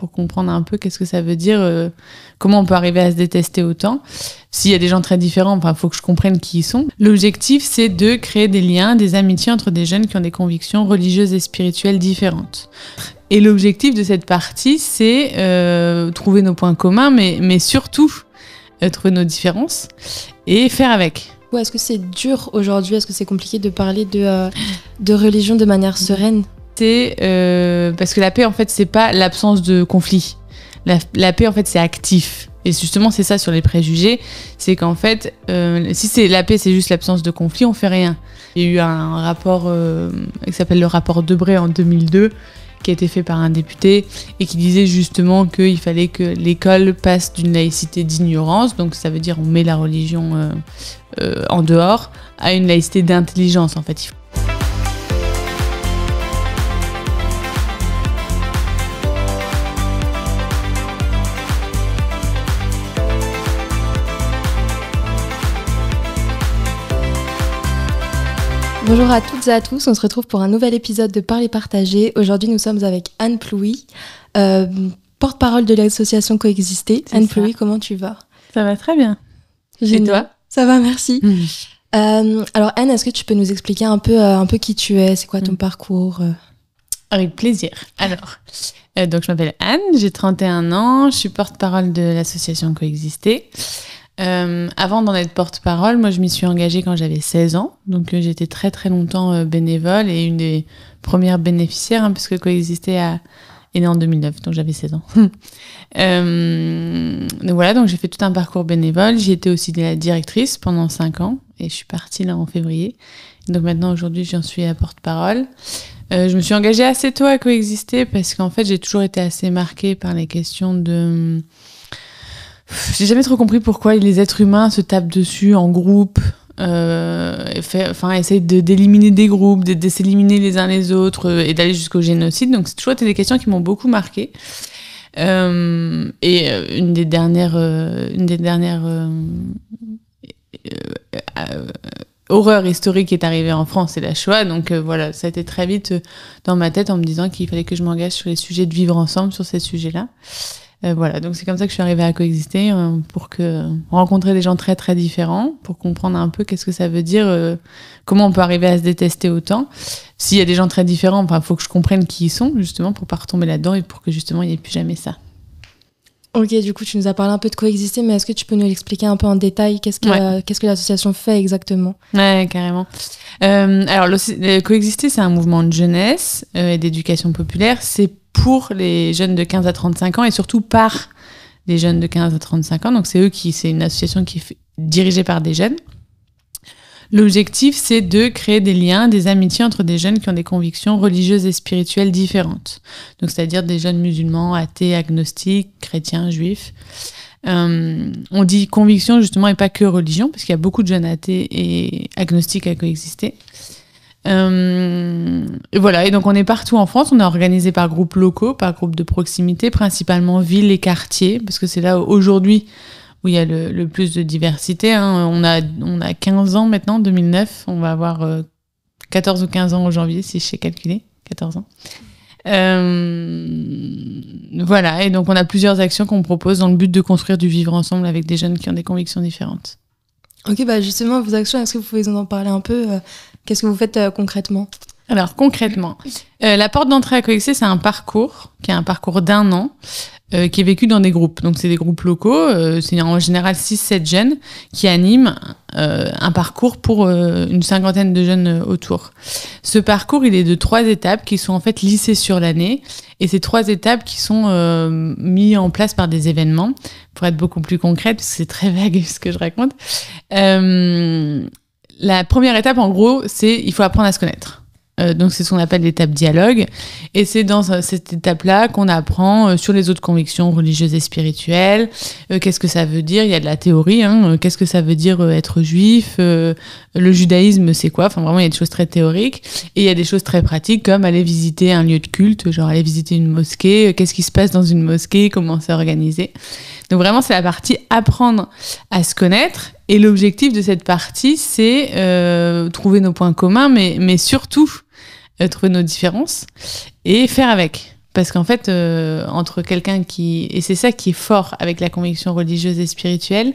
pour comprendre un peu qu'est-ce que ça veut dire, comment on peut arriver à se détester autant. S'il y a des gens très différents, il faut que je comprenne qui ils sont. L'objectif, c'est de créer des liens, des amitiés entre des jeunes qui ont des convictions religieuses et spirituelles différentes. Et l'objectif de cette partie, c'est trouver nos points communs, mais surtout trouver nos différences et faire avec. Ouais, est-ce que c'est dur aujourd'hui? Est-ce que c'est compliqué de parler de religion de manière sereine? C'est parce que la paix, en fait, c'est pas l'absence de conflit. La paix, en fait, c'est actif. Et justement, c'est ça sur les préjugés, c'est qu'en fait, si la paix, c'est juste l'absence de conflit, on fait rien. Il y a eu un rapport qui s'appelle le rapport Debré en 2002, qui a été fait par un député et qui disait justement qu'il fallait que l'école passe d'une laïcité d'ignorance, donc ça veut dire on met la religion en dehors, à une laïcité d'intelligence, en fait. Bonjour à toutes et à tous, on se retrouve pour un nouvel épisode de Parler Partager. Aujourd'hui, nous sommes avec Anne Plouy, porte-parole de l'association Coexister. Anne Plouy, comment tu vas? Ça va très bien. Génial. Et toi? Ça va, merci. Alors Anne, est-ce que tu peux nous expliquer un peu qui tu es? C'est quoi ton parcours? Avec plaisir. Alors, donc je m'appelle Anne, j'ai 31 ans, je suis porte-parole de l'association Coexister. Avant d'en être porte-parole, moi je m'y suis engagée quand j'avais 16 ans, donc j'étais très très longtemps bénévole et une des premières bénéficiaires, puisque Coexister est née en 2009, donc j'avais 16 ans. Donc voilà, donc j'ai fait tout un parcours bénévole, j'ai été aussi la directrice pendant 5 ans et je suis partie là en février. Donc maintenant aujourd'hui j'en suis la porte-parole. Je me suis engagée assez tôt à Coexister parce qu'en fait j'ai toujours été assez marquée par les questions de... J'ai jamais trop compris pourquoi les êtres humains se tapent dessus en groupe, essayent d'éliminer des groupes, de s'éliminer les uns les autres et d'aller jusqu'au génocide. Donc c'est toujours été des questions qui m'ont beaucoup marquée. Une des dernières horreurs historiques qui est arrivée en France, c'est la Shoah. Donc voilà, ça a été très vite dans ma tête en me disant qu'il fallait que je m'engage sur les sujets de vivre ensemble sur ces sujets-là. Voilà, donc c'est comme ça que je suis arrivée à Coexister, pour rencontrer des gens très très différents, pour comprendre un peu qu'est-ce que ça veut dire, comment on peut arriver à se détester autant. S'il y a des gens très différents, il faut que je comprenne qui ils sont, justement, pour pas retomber là-dedans et pour que justement il n'y ait plus jamais ça. Ok, du coup tu nous as parlé un peu de Coexister, mais est-ce que tu peux nous l'expliquer un peu en détail? Qu'est-ce que l'association fait exactement? Ouais, carrément. Alors Coexister, c'est un mouvement de jeunesse et d'éducation populaire. C'est pour les jeunes de 15 à 35 ans et surtout par les jeunes de 15 à 35 ans. Donc c'est une association qui est dirigée par des jeunes. L'objectif, c'est de créer des liens, des amitiés entre des jeunes qui ont des convictions religieuses et spirituelles différentes. Donc c'est-à-dire des jeunes musulmans, athées, agnostiques, chrétiens, juifs. On dit conviction justement et pas que religion, parce qu'il y a beaucoup de jeunes athées et agnostiques à Coexister. Et voilà, et donc on est partout en France, on est organisé par groupes locaux, par groupes de proximité, principalement villes et quartiers, parce que c'est là aujourd'hui où il y a le plus de diversité. On a 15 ans maintenant, 2009, on va avoir 14 ou 15 ans au janvier, si je sais calculer, 14 ans. Voilà, et donc on a plusieurs actions qu'on propose dans le but de construire du vivre ensemble avec des jeunes qui ont des convictions différentes. Ok, justement, vos actions, est-ce que vous pouvez nous en parler un peu? Qu'est-ce que vous faites concrètement? Alors, concrètement, la porte d'entrée à Coexister, c'est un parcours qui est un parcours d'1 an, qui est vécu dans des groupes. Donc, c'est des groupes locaux, c'est en général 6-7 jeunes qui animent un parcours pour une cinquantaine de jeunes autour. Ce parcours, il est de 3 étapes qui sont en fait lissées sur l'année. Et ces 3 étapes qui sont mises en place par des événements, pour être beaucoup plus concrète, parce que c'est très vague ce que je raconte. La première étape, en gros, c'est il faut apprendre à se connaître. Donc c'est ce qu'on appelle l'étape dialogue. Et c'est dans cette étape-là qu'on apprend sur les autres convictions religieuses et spirituelles. Qu'est-ce que ça veut dire? Il y a de la théorie. Qu'est-ce que ça veut dire être juif? Le judaïsme, c'est quoi? Enfin, vraiment, il y a des choses très théoriques. Et il y a des choses très pratiques, comme aller visiter un lieu de culte, genre aller visiter une mosquée. Qu'est-ce qui se passe dans une mosquée? Comment c'est organisé? Donc vraiment, c'est la partie apprendre à se connaître. Et l'objectif de cette partie, c'est trouver nos points communs, mais surtout trouver nos différences et faire avec. Parce qu'en fait, entre quelqu'un qui... Et c'est ça qui est fort avec la conviction religieuse et spirituelle,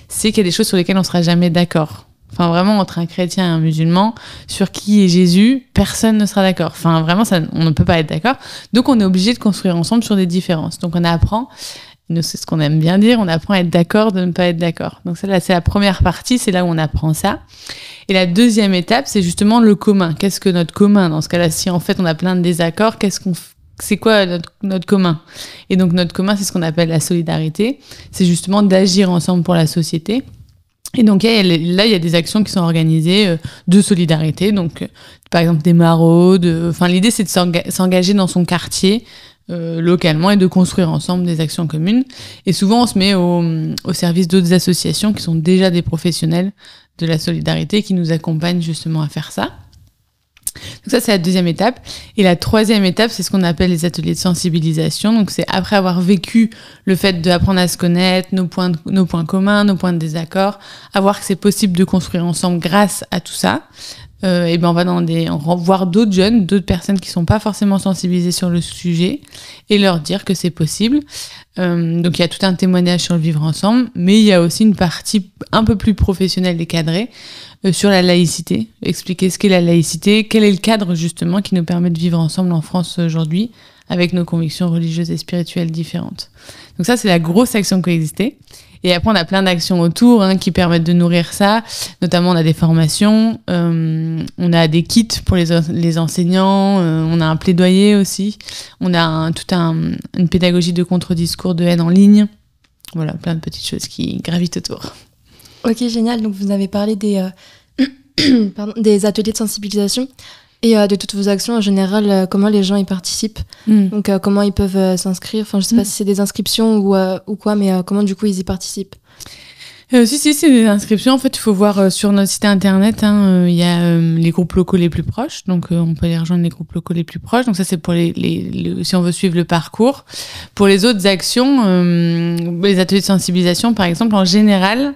c'est qu'il y a des choses sur lesquelles on ne sera jamais d'accord. Enfin, vraiment, entre un chrétien et un musulman, sur qui est Jésus, personne ne sera d'accord. Enfin, vraiment, ça, on ne peut pas être d'accord. Donc, on est obligé de construire ensemble sur des différences. Donc, on apprend, c'est ce qu'on aime bien dire, on apprend à être d'accord de ne pas être d'accord. Donc, ça, là, c'est la première partie, c'est là où on apprend ça. Et la deuxième étape, c'est justement le commun. Qu'est-ce que notre commun? Dans ce cas-là, si en fait, on a plein de désaccords, c'est quoi notre commun? Et donc, notre commun, c'est ce qu'on appelle la solidarité. C'est justement d'agir ensemble pour la société. Et donc là, il y a des actions qui sont organisées de solidarité. Donc, par exemple, des maraudes. Enfin, l'idée, c'est de s'engager dans son quartier localement et de construire ensemble des actions communes. Et souvent, on se met au service d'autres associations qui sont déjà des professionnels de la solidarité qui nous accompagnent justement à faire ça. Donc ça, c'est la deuxième étape. Et la troisième étape, c'est ce qu'on appelle les ateliers de sensibilisation. Donc c'est après avoir vécu le fait d'apprendre à se connaître, nos points communs, nos points de désaccord, à voir que c'est possible de construire ensemble grâce à tout ça. Et ben on va voir d'autres jeunes, d'autres personnes qui sont pas forcément sensibilisées sur le sujet et leur dire que c'est possible. Donc il y a tout un témoignage sur le vivre ensemble, mais il y a aussi une partie un peu plus professionnelle et cadrée sur la laïcité. Expliquer ce qu'est la laïcité, quel est le cadre justement qui nous permet de vivre ensemble en France aujourd'hui avec nos convictions religieuses et spirituelles différentes. Donc ça, c'est la grosse action coexister. Et après, on a plein d'actions autour qui permettent de nourrir ça. Notamment, on a des formations, on a des kits pour les enseignants, on a un plaidoyer aussi, on a une pédagogie de contre-discours de haine en ligne. Voilà, plein de petites choses qui gravitent autour. Ok, génial. Donc, vous avez parlé des ateliers de sensibilisation et de toutes vos actions en général, comment les gens y participent. Donc, comment ils peuvent s'inscrire. Enfin, je sais pas si c'est des inscriptions ou quoi, mais comment du coup ils y participent. Si, c'est des inscriptions. En fait, il faut voir sur notre site internet, il y a les groupes locaux les plus proches. Donc, on peut aller rejoindre les groupes locaux les plus proches. Donc, ça, c'est pour si on veut suivre le parcours. Pour les autres actions, les ateliers de sensibilisation, par exemple, en général,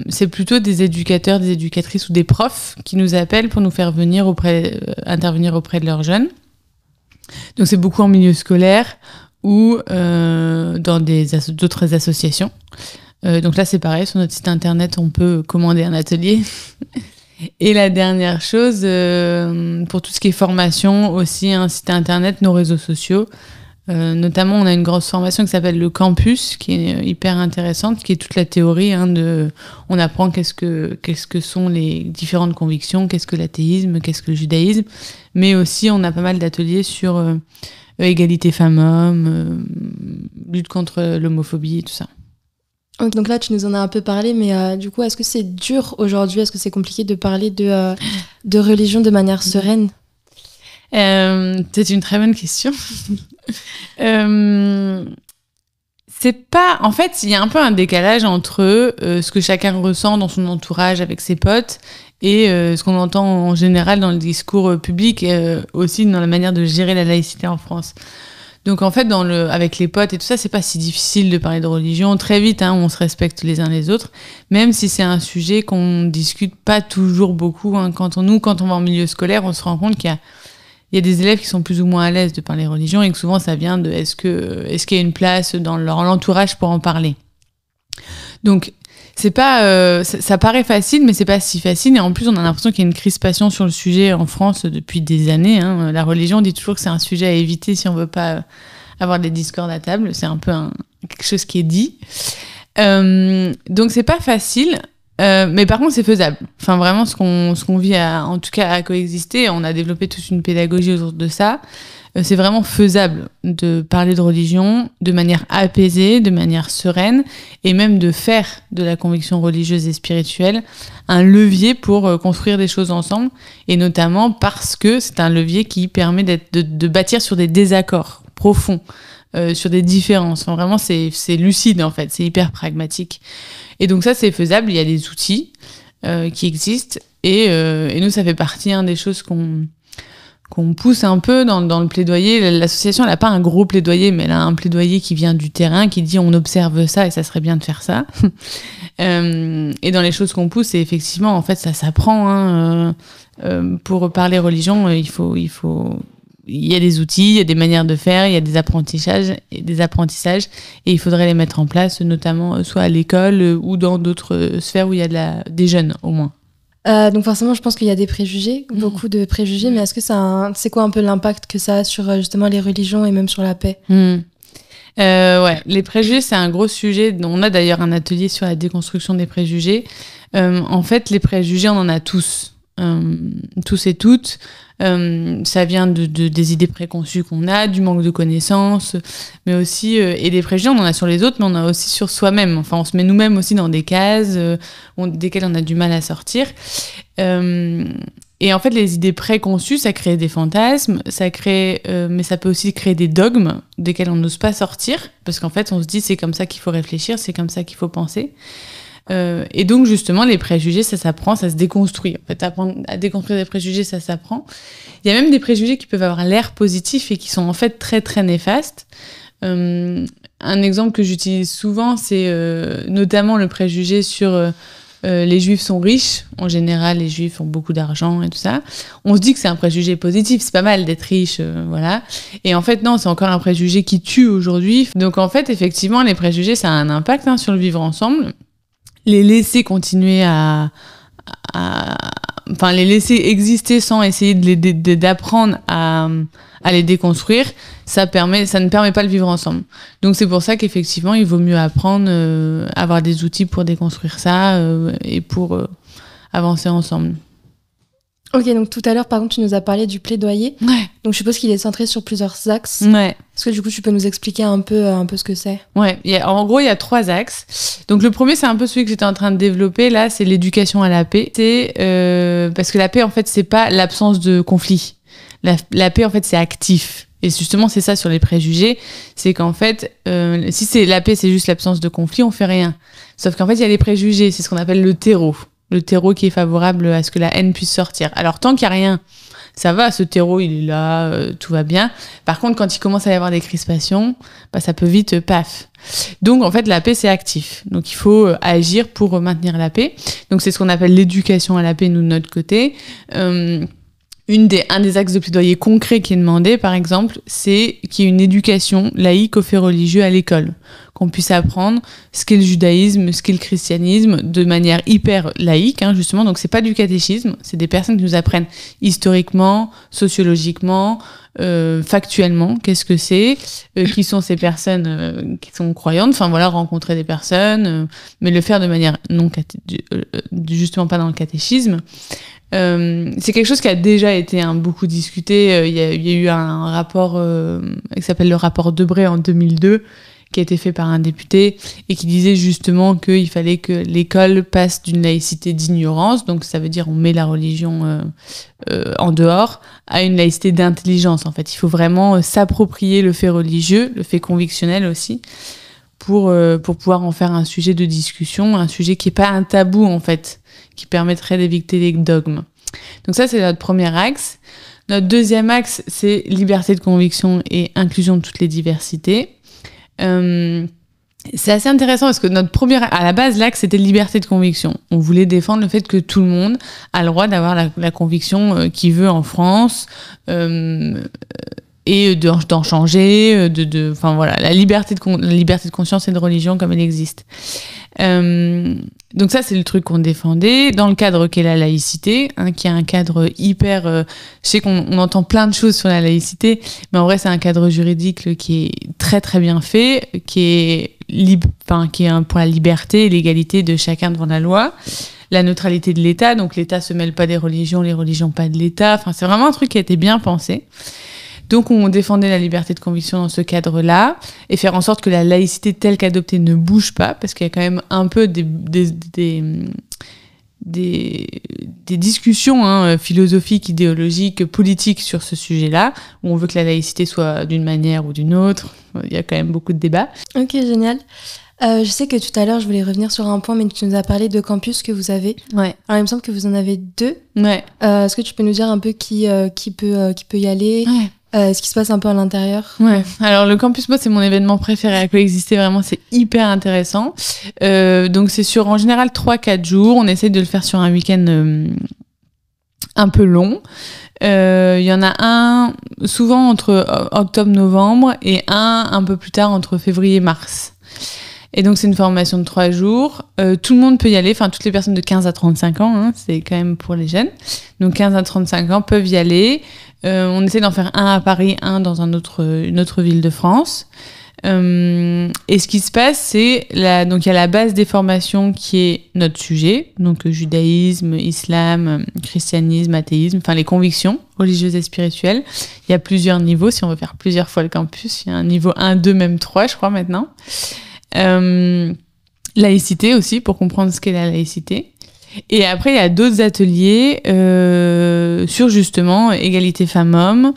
c'est plutôt des éducateurs, des éducatrices ou des profs qui nous appellent pour nous faire venir intervenir auprès de leurs jeunes. Donc, c'est beaucoup en milieu scolaire ou dans d'autres associations. Donc là, c'est pareil, sur notre site internet, on peut commander un atelier. Et la dernière chose, pour tout ce qui est formation, aussi un site internet, nos réseaux sociaux. Notamment, on a une grosse formation qui s'appelle le Campus, qui est hyper intéressante, qui est toute la théorie on apprend qu'est-ce que sont les différentes convictions, qu'est-ce que l'athéisme, qu'est-ce que le judaïsme. Mais aussi, on a pas mal d'ateliers sur égalité femmes-hommes, lutte contre l'homophobie et tout ça. Donc là, tu nous en as un peu parlé, mais du coup, est-ce que c'est dur aujourd'hui? Est-ce que c'est compliqué de parler de religion de manière sereine? C'est une très bonne question. C'est pas... En fait, il y a un peu un décalage entre ce que chacun ressent dans son entourage avec ses potes et ce qu'on entend en général dans le discours public et aussi dans la manière de gérer la laïcité en France. Donc en fait, avec les potes et tout ça, c'est pas si difficile de parler de religion. Très vite, on se respecte les uns les autres, même si c'est un sujet qu'on discute pas toujours beaucoup. Quand on va en milieu scolaire, on se rend compte qu'il y a des élèves qui sont plus ou moins à l'aise de parler religion et que souvent ça vient de est-ce qu'il y a une place dans leur entourage pour en parler. Donc c'est pas ça paraît facile, mais c'est pas si facile, et en plus on a l'impression qu'il y a une crispation sur le sujet en France depuis des années. La religion, on dit toujours que c'est un sujet à éviter si on veut pas avoir des discordes à table. C'est un peu quelque chose qui est dit. Donc c'est pas facile. Mais par contre, c'est faisable. Enfin, vraiment, ce qu'on vit en tout cas à coexister, on a développé toute une pédagogie autour de ça. C'est vraiment faisable de parler de religion de manière apaisée, de manière sereine, et même de faire de la conviction religieuse et spirituelle un levier pour construire des choses ensemble, et notamment parce que c'est un levier qui permet de bâtir sur des désaccords profonds, sur des différences. Enfin, vraiment, c'est lucide en fait, c'est hyper pragmatique. Et donc ça, c'est faisable, il y a des outils qui existent, et nous, ça fait partie des choses qu'on pousse un peu dans le plaidoyer. L'association, elle n'a pas un gros plaidoyer, mais elle a un plaidoyer qui vient du terrain, qui dit on observe ça et ça serait bien de faire ça. Et dans les choses qu'on pousse, c'est effectivement, en fait, ça s'apprend. Pour parler religion, il faut il y a des outils, il y a des manières de faire, il y a des apprentissages, et il faudrait les mettre en place, notamment soit à l'école ou dans d'autres sphères où il y a des jeunes, au moins. Donc forcément, je pense qu'il y a des préjugés, beaucoup de préjugés, mais est-ce que c'est quoi un peu l'impact que ça a sur justement les religions et même sur la paix? Ouais, les préjugés, c'est un gros sujet. On a d'ailleurs un atelier sur la déconstruction des préjugés. En fait, les préjugés, on en a tous. Tous et toutes. Ça vient des idées préconçues qu'on a, du manque de connaissances, mais aussi, et des préjugés, on en a sur les autres, mais on en a aussi sur soi-même. Enfin, on se met nous-mêmes aussi dans des cases desquelles on a du mal à sortir. Et en fait, les idées préconçues, ça crée des fantasmes, mais ça peut aussi créer des dogmes desquels on n'ose pas sortir, parce qu'en fait, on se dit c'est comme ça qu'il faut réfléchir, c'est comme ça qu'il faut penser. Et donc, justement, les préjugés, ça s'apprend, ça se déconstruit. En fait, apprendre à déconstruire des préjugés, ça s'apprend. Il y a même des préjugés qui peuvent avoir l'air positif et qui sont en fait très, très néfastes. Un exemple que j'utilise souvent, c'est notamment le préjugé sur les juifs sont riches. En général, les juifs ont beaucoup d'argent et tout ça. On se dit que c'est un préjugé positif, c'est pas mal d'être riche, voilà. Et en fait, non, c'est encore un préjugé qui tue aujourd'hui. Donc, en fait, effectivement, les préjugés, ça a un impact sur le vivre ensemble. Les laisser continuer enfin les laisser exister sans essayer d'apprendre à les déconstruire, ça ne permet pas le vivre ensemble. Donc c'est pour ça qu'effectivement il vaut mieux apprendre, avoir des outils pour déconstruire ça et pour avancer ensemble. Ok, donc tout à l'heure, par contre, tu nous as parlé du plaidoyer. Ouais. Donc je suppose qu'il est centré sur plusieurs axes. Ouais. Est-ce que du coup, tu peux nous expliquer un peu ce que c'est? Ouais, en gros, il y a 3 axes. Donc le premier, c'est un peu celui que j'étais en train de développer, là, c'est l'éducation à la paix. C'est parce que la paix, en fait, c'est pas l'absence de conflit. La paix, en fait, c'est actif. Et justement, c'est ça sur les préjugés, c'est qu'en fait, si la paix, c'est juste l'absence de conflit, on fait rien. Sauf qu'en fait, il y a les préjugés, c'est ce qu'on appelle le terreau. Le terreau qui est favorable à ce que la haine puisse sortir. Alors, tant qu'il n'y a rien, ça va, ce terreau, il est là, tout va bien. Par contre, quand il commence à y avoir des crispations, ça peut vite, paf. Donc, en fait, la paix, c'est actif. Donc, il faut agir pour maintenir la paix. Donc, c'est ce qu'on appelle l'éducation à la paix, nous, de notre côté. Un des axes de plaidoyer concret qui est demandé, par exemple, c'est qu'il y ait une éducation laïque aux faits religieux à l'école. Qu'on puisse apprendre ce qu'est le judaïsme, ce qu'est le christianisme, de manière hyper laïque, justement. Donc, c'est pas du catéchisme, c'est des personnes qui nous apprennent historiquement, sociologiquement, factuellement, qu'est-ce que c'est, qui sont ces personnes qui sont croyantes, enfin voilà, rencontrer des personnes, mais le faire de manière justement pas dans le catéchisme. C'est quelque chose qui a déjà été beaucoup discuté. Il y a eu un rapport qui s'appelle le rapport Debré en 2002, qui a été fait par un député et qui disait justement qu'il fallait que l'école passe d'une laïcité d'ignorance, donc ça veut dire on met la religion en dehors, à une laïcité d'intelligence. En fait, il faut vraiment s'approprier le fait religieux, le fait convictionnel aussi, pour pouvoir en faire un sujet de discussion, un sujet qui n'est pas un tabou en fait, qui permettrait d'éviter les dogmes. Donc ça, c'est notre premier axe. Notre deuxième axe, c'est liberté de conviction et inclusion de toutes les diversités. C'est assez intéressant parce que à la base, l'axe, c'était liberté de conviction. On voulait défendre le fait que tout le monde a le droit d'avoir la conviction qu'il veut en France, et d'en changer, enfin voilà, la liberté de conscience et de religion comme elle existe. Donc ça, c'est le truc qu'on défendait dans le cadre qu'est la laïcité, qui est un cadre hyper... je sais qu'on entend plein de choses sur la laïcité, mais en vrai, c'est un cadre juridique qui est très très bien fait, qui est pour la liberté et l'égalité de chacun devant la loi. La neutralité de l'État, donc l'État se mêle pas des religions, les religions pas de l'État. Enfin, c'est vraiment un truc qui a été bien pensé. Donc, on défendait la liberté de conviction dans ce cadre-là et faire en sorte que la laïcité telle qu'adoptée ne bouge pas, parce qu'il y a quand même un peu des discussions philosophiques, idéologiques, politiques sur ce sujet-là, où on veut que la laïcité soit d'une manière ou d'une autre. Il y a quand même beaucoup de débats. Ok, génial. Je sais que tout à l'heure, je voulais revenir sur un point, mais tu nous as parlé de campus que vous avez. Ouais. Alors, il me semble que vous en avez 2. Ouais. Est-ce que tu peux nous dire un peu qui peut y aller? Ouais. Ce qui se passe un peu à l'intérieur? Ouais. Alors, le Campus Mode, c'est mon événement préféré à coexister. Vraiment, c'est hyper intéressant. Donc, c'est sur, en général, 3-4 jours. On essaye de le faire sur un week-end un peu long. Il y en a un souvent entre octobre-novembre et un peu plus tard entre février-mars. Et donc c'est une formation de 3 jours. Tout le monde peut y aller, enfin toutes les personnes de 15 à 35 ans, hein, c'est quand même pour les jeunes. Donc 15 à 35 ans peuvent y aller. On essaie d'en faire un à Paris, un dans une autre ville de France. Et ce qui se passe, c'est donc il y a la base des formations qui est notre sujet, donc judaïsme, islam, christianisme, athéisme, enfin les convictions religieuses et spirituelles. Il y a plusieurs niveaux, si on veut faire plusieurs fois le campus, il y a un niveau 1, 2, même 3, je crois maintenant. Laïcité aussi, pour comprendre ce qu'est la laïcité. Et après, il y a d'autres ateliers sur justement égalité femmes-hommes,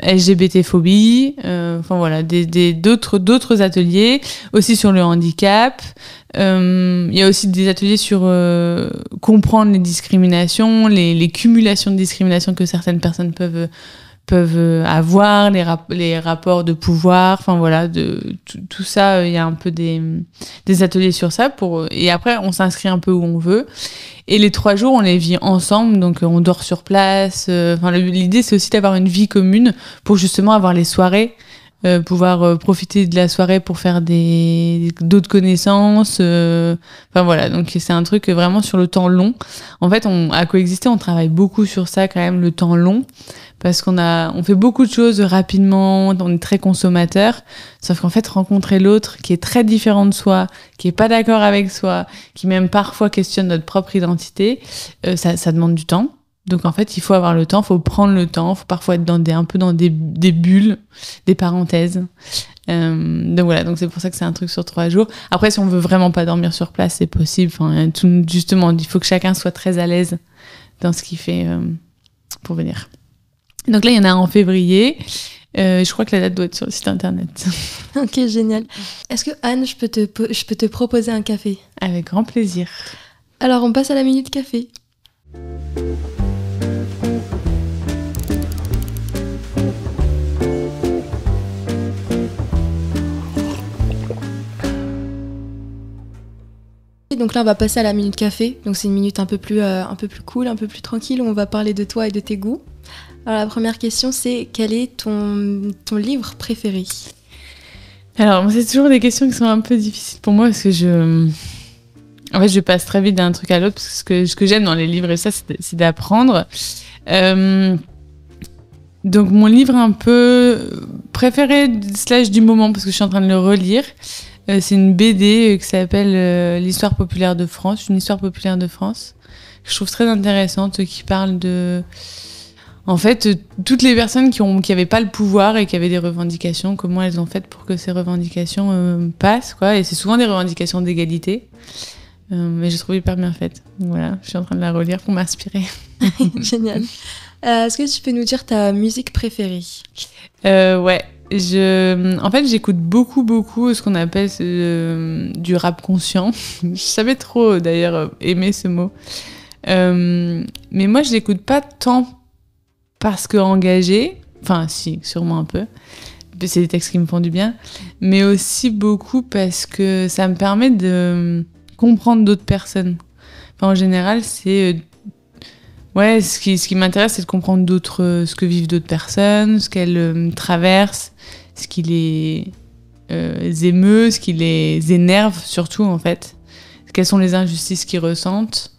LGBT-phobie, enfin voilà, d'autres ateliers, aussi sur le handicap. Il y a aussi des ateliers sur comprendre les discriminations, les cumulations de discrimination que certaines personnes peuvent avoir, les rapports de pouvoir, enfin voilà, tout ça, il y a un peu des ateliers sur ça et après on s'inscrit un peu où on veut. Et les 3 jours, on les vit ensemble, donc on dort sur place. L'idée, c'est aussi d'avoir une vie commune pour justement avoir les soirées, pouvoir profiter de la soirée pour faire d'autres connaissances. Enfin voilà, donc c'est un truc vraiment sur le temps long. En fait, à Coexister, on travaille beaucoup sur ça quand même, le temps long. Parce on fait beaucoup de choses rapidement, on est très consommateur, sauf qu'en fait, rencontrer l'autre qui est très différent de soi, qui est pas d'accord avec soi, qui même parfois questionne notre propre identité, ça demande du temps. Donc en fait, il faut avoir le temps, il faut prendre le temps, il faut parfois être un peu dans des bulles, des parenthèses. Donc voilà, donc c'est pour ça que c'est un truc sur 3 jours. Après, si on veut vraiment pas dormir sur place, c'est possible. Enfin, justement, il faut que chacun soit très à l'aise dans ce qu'il fait pour venir. Donc là, il y en a un en février. Je crois que la date doit être sur le site internet. Ok, génial. Est-ce que Anne, je peux te proposer un café? Avec grand plaisir. Alors, on passe à la minute café. Donc là, on va passer à la minute café. Donc c'est une minute un peu plus cool, un peu plus tranquille, où on va parler de toi et de tes goûts. Alors la première question, c'est quel est ton livre préféré? Alors, c'est toujours des questions qui sont un peu difficiles pour moi parce que je passe très vite d'un truc à l'autre parce que ce que j'aime dans les livres et ça, c'est d'apprendre. Donc mon livre un peu préféré / du moment parce que je suis en train de le relire, c'est une BD qui s'appelle l'histoire populaire de France, une histoire populaire de France. Que je trouve très intéressante, qui parle de, en fait, toutes les personnes qui avaient pas le pouvoir et qui avaient des revendications, comment elles ont fait pour que ces revendications passent, quoi. Et c'est souvent des revendications d'égalité. Mais j'ai trouvé hyper bien faite. Voilà, je suis en train de la relire pour m'inspirer. Génial. Est-ce que tu peux nous dire ta musique préférée? Ouais. En fait, j'écoute beaucoup ce qu'on appelle du rap conscient. Je savais trop, d'ailleurs, aimer ce mot. Mais moi, je l'écoute pas tant parce que engagé. Enfin, si, sûrement un peu. C'est des textes qui me font du bien. Mais aussi beaucoup parce que ça me permet de comprendre d'autres personnes. Enfin, en général, c'est... Ouais, ce qui m'intéresse, c'est de comprendre ce que vivent d'autres personnes, ce qu'elles traversent, ce qui les émeut, ce qui les énerve surtout, en fait. Quelles sont les injustices qu'ils ressentent.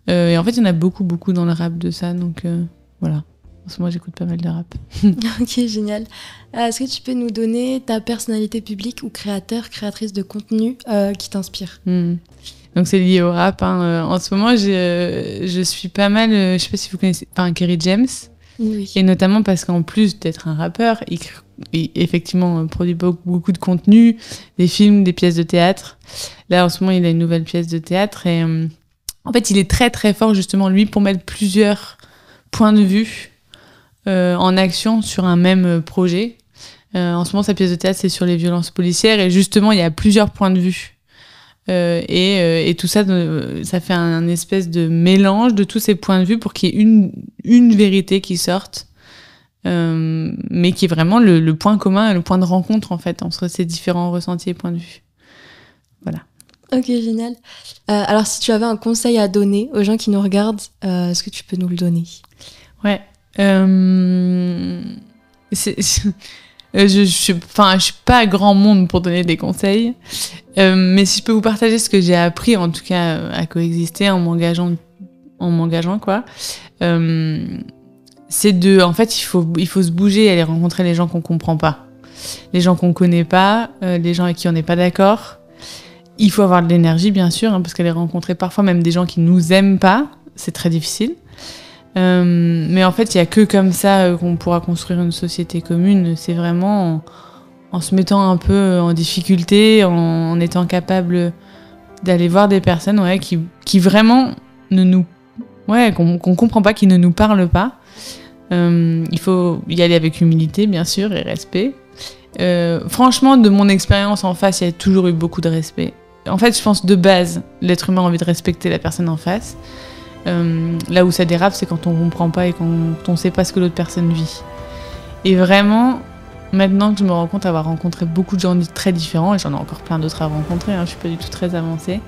Et en fait, il y en a beaucoup dans le rap de ça, donc voilà. En ce moment, j'écoute pas mal de rap. Ok, génial. Est-ce que tu peux nous donner ta personnalité publique ou créatrice de contenu qui t'inspire? Donc c'est lié au rap. Hein. En ce moment, je suis pas mal, je sais pas si vous connaissez, Kerry James. Oui. Et notamment parce qu'en plus d'être un rappeur, il effectivement produit beaucoup de contenu, des films, des pièces de théâtre. Là, en ce moment, il a une nouvelle pièce de théâtre. Et en fait, il est très très fort justement, lui, pour mettre plusieurs points de vue en action sur un même projet. En ce moment, sa pièce de théâtre, c'est sur les violences policières. Et justement, il y a plusieurs points de vue. Et tout ça, ça fait un espèce de mélange de tous ces points de vue pour qu'il y ait une vérité qui sorte, mais qui est vraiment le point commun et le point de rencontre en fait entre ces différents ressentis et points de vue. Voilà. Ok, génial. Alors, si tu avais un conseil à donner aux gens qui nous regardent, est-ce que tu peux nous le donner? Ouais. Je suis pas grand monde pour donner des conseils, mais si je peux vous partager ce que j'ai appris, en tout cas, à coexister en m'engageant quoi. C'est en fait, il faut se bouger et aller rencontrer les gens qu'on comprend pas, les gens qu'on connaît pas, les gens avec qui on n'est pas d'accord. Il faut avoir de l'énergie, bien sûr, parce qu'aller rencontrer parfois même des gens qui nous aiment pas, c'est très difficile. Mais en fait, il y a que comme ça qu'on pourra construire une société commune. C'est vraiment en se mettant un peu en difficulté, en étant capable d'aller voir des personnes qui vraiment qu'on comprend pas, qui ne nous parlent pas. Il faut y aller avec humilité, bien sûr, et respect. Franchement, de mon expérience en face, il y a toujours eu beaucoup de respect. En fait, je pense de base, l'être humain a envie de respecter la personne en face. Là où ça dérape, c'est quand on comprend pas et quand on sait pas ce que l'autre personne vit. Et vraiment, maintenant que je me rends compte avoir rencontré beaucoup de gens très différents, et j'en ai encore plein d'autres à rencontrer, je suis pas du tout très avancée,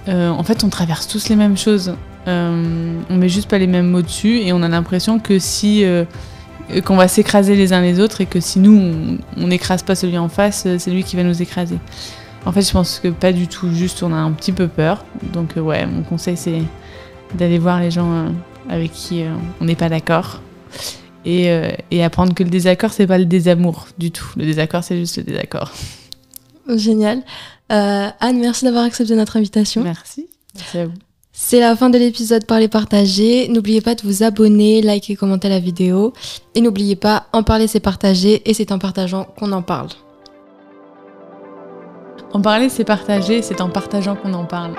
en fait, on traverse tous les mêmes choses. On met juste pas les mêmes mots dessus, et on a l'impression que qu'on va s'écraser les uns les autres, et que si nous, on n'écrase pas celui en face, c'est lui qui va nous écraser. En fait, je pense que pas du tout, juste on a un petit peu peur. Donc mon conseil, c'est d'aller voir les gens avec qui on n'est pas d'accord, et apprendre que le désaccord, c'est pas le désamour du tout. Le désaccord, c'est juste le désaccord. Génial. Anne, merci d'avoir accepté notre invitation. Merci à vous. C'est la fin de l'épisode Parler Partager. N'oubliez pas de vous abonner, liker, commenter la vidéo. Et n'oubliez pas, en parler, c'est partager, et c'est en partageant qu'on en parle. En parler, c'est partager, c'est en partageant qu'on en parle.